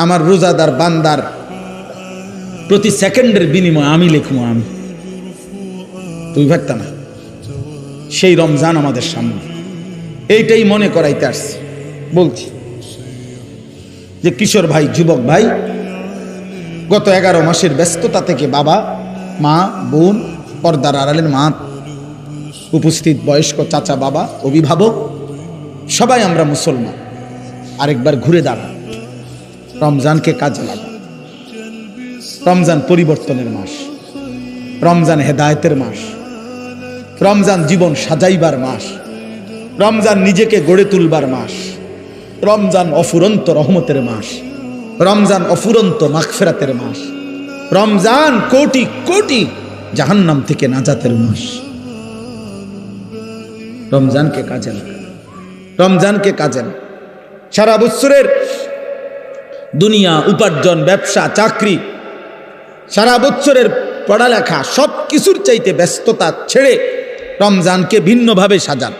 আমার রোজাদার বান্দার প্রতি সেকেন্ডের বিনিময়ে আমি লিখবো, আমি তুই ভাবতা না। সেই রমজান আমাদের সামনে, এইটাই মনে করাইতে আসছি। বলছি যে কিশোর ভাই, যুবক ভাই, গত 11 মাসের ব্যস্ততা থেকে বাবা, মা, বোন, পর্দার আড়ালের মা, উপস্থিত বয়স্ক চাচা, বাবা, অভিভাবক, সবাই আমরা মুসলমান। আরেকবার ঘুরে দাঁড়া, রমজানকে কাজে লাগা। রমজান পরিবর্তনের মাস, রমজান হেদায়েতের মাস, রমজান জীবন সাজাইবার মাস, রমজান নিজেকে গড়ে তুলবার মাস, রমজান অফুরন্ত রহমতের মাস, রমজান অফুরন্ত মাগফিরাতের মাস, রমজান কোটি কোটি জাহান্নাম থেকে নাজাতের মাস। রমজানকে কাজে লাগা, রমজানকে কাজে লাগা। সারা বছরের দুনিয়া, উপার্জন, ব্যবসা, চাকরি, সারা বছরের পড়ালেখা, সব কিছুর চাইতে ব্যস্ততা ছেড়ে রমজানকে ভিন্নভাবে সাজান।